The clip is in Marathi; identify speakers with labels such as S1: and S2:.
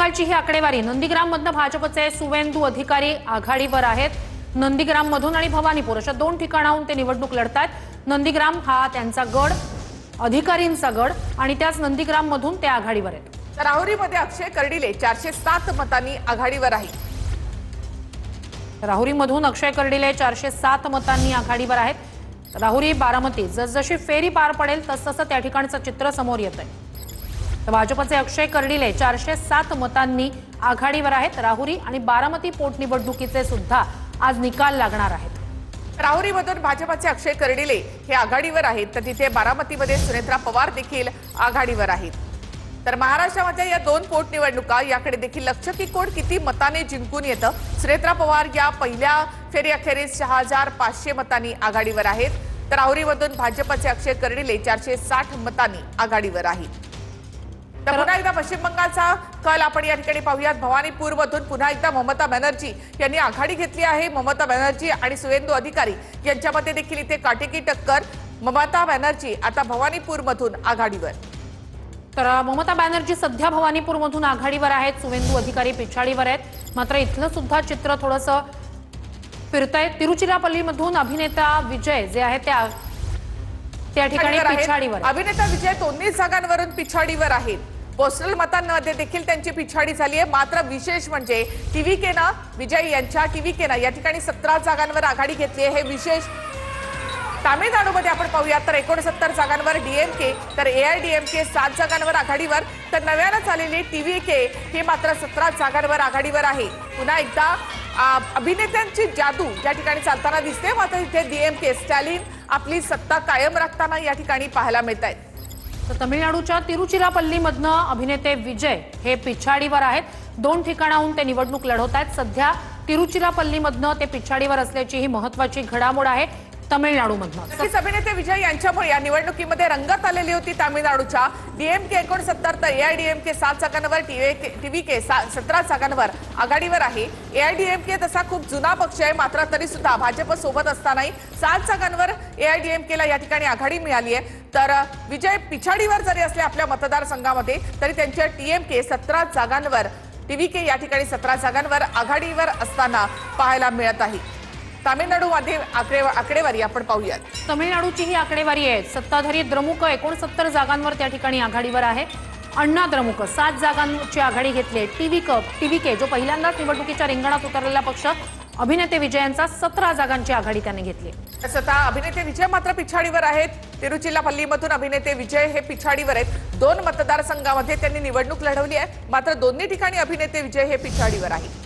S1: बंगालची ही आकडेवारी नंदीग्राममधून भाजपचे सुवेंदू अधिकारी आघाडीवर आहेत। नंदीग्राममधून आणि भवानीपूर अशा दोन ठिकाणाहून ते निवडणूक लढतात। नंदीग्राम हा त्यांचा गड, अधिकारींचा गड आणि त्याच नंदीग्राममधून ते आघाडीवर आहेत।
S2: राहुरीमध्ये अक्षय कर्डिले 407 मतांनी आघाडीवर आहेत।
S1: राहुरीमधून अक्षय कर्डिले 407 मतांनी आघाडीवर आहेत। राहुरी बारामती जसजशी फेरी पार पडेल तसतसं त्या ठिकाणचं चित्र समोर येतंय। तर भाजपचे अक्षय कर्डिले 407 मतांनी आघाडीवर आहेत। राहुरी आणि बारामती पोटनिवडणुकीचे सुद्धा आज निकाल लागणार आहेत।
S2: राहुरीमधून भाजपचे अक्षय कर्डिले हे आघाडीवर आहेत, तर तिथे बारामतीमध्ये सुनेत्रा पवार देखील आघाडीवर आहेत। तर महाराष्ट्रामध्ये या दोन पोटनिवडणुका याकडे देखील लक्ष की कोण किती मताने जिंकून येतं। सुनेत्रा पवार या पहिल्या फेरी अखेरीस 6500 मतांनी आघाडीवर आहेत, तर राहुरीमधून भाजपचे अक्षय कर्डिले 460 मतांनी आघाडीवर आहेत। तर पुन्हा एकदा पश्चिम बंगालचा कल आपण या ठिकाणी पाहूयात। भवानीपूरमधून पुन्हा एकदा ममता बॅनर्जी यांनी आघाडी घेतली आहे। ममता बॅनर्जी आणि सुवेंदू अधिकारी यांच्यामध्ये देखील इथे काटेकी टक्कर। ममता बॅनर्जी आता भवानीपूरमधून आघाडीवर।
S1: तर ममता बॅनर्जी सध्या भवानीपूरमधून आघाडीवर आहेत, सुवेंदू अधिकारी पिछाडीवर आहेत। मात्र इथलं सुद्धा चित्र थोडंसं फिरतंय। तिरुचिरापल्लीमधून अभिनेता विजय जे आहे त्या ठिकाणी पिछाडीवर।
S2: अभिनेता विजय दोन्ही जागांवरून पिछाडीवर आहेत। पोस्टल मतांमध्ये देखील त्यांची पिछाडी झाली आहे। मात्र विशेष म्हणजे टीव्हीकेनं विजय यांच्या टीव्हीकेनं या ठिकाणी 17 जागांवर आघाडी घेतली आहे। हे विशेष तामिळनाडूमध्ये आपण पाहूयात तर 69 जागांवर डीएमके, तर एआयडीएमके 7 जागांवर आघाडीवर, तर नव्यानं आलेली टीव्हीके हे मात्र 17 जागांवर आघाडीवर आहे। पुन्हा एकदा अभिनेत्यांची जादू या ठिकाणी चालताना दिसते। मात्र इथे डीएमके स्टॅलिन आपली सत्ता कायम राखताना या ठिकाणी पाहायला मिळत आहेत।
S1: तर तमिळनाडूच्या तिरुचिरापल्लीमधनं अभिनेते विजय हे पिछाडीवर आहेत। दोन ठिकाणाहून ते निवडणूक लढवत आहेत। सध्या तिरुचिरापल्लीमधनं ते पिछाडीवर असल्याची ही महत्त्वाची घडामोड आहे तमिळनाडूमधनं।
S2: नक्कीच अभिनेते विजय यांच्यामुळे या निवडणुकीमध्ये रंगत आलेली होती तामिळनाडूच्या। डीएमके 69 तर एआयडीएमके 7 जागांवर, टीव्हीके 17 जागांवर आघाडीवर आहे। एआयडीएमके तसा खूप जुना पक्ष आहे, मात्र तरी सुद्धा भाजप सोबत असतानाही 7 जागांवर एआयडीएमकेला या ठिकाणी आघाडी मिळाली आहे। तर विजय पिछाडीवर जरी असले आपल्या मतदारसंघामध्ये तरी त्यांच्या टीएमके 17 जागांवर, टीव्हीके या ठिकाणी 17 जागांवर आघाडीवर असताना पाहायला मिळत आहे। तामिळनाडूमध्ये आकडेवारी आपण पाहूयात।
S1: तमिळनाडूची ही आकडेवारी आहे। सत्ताधारी द्रमुक 69 जागांवर त्या ठिकाणी आघाडीवर आहे। अण्णा द्रमुक 7 जागांची आघाडी घेतली आहे। टीव्हीके जो पहिल्यांदाच निवडणुकीच्या रिंगणात उतरलेला पक्ष, अभिनेते विजयांचा 17 जागांची आघाडी त्याने घेतली।
S2: स्वतः अभिनेते विजय मात्र पिछाडीवर आहेत। तिरुचिरापल्लीमधून अभिनेते विजय हे पिछाडीवर आहेत। 2 मतदारसंघामध्ये त्यांनी निवडणूक लढवली आहे, मात्र दोन्ही ठिकाणी अभिनेते विजय हे पिछाडीवर आहेत।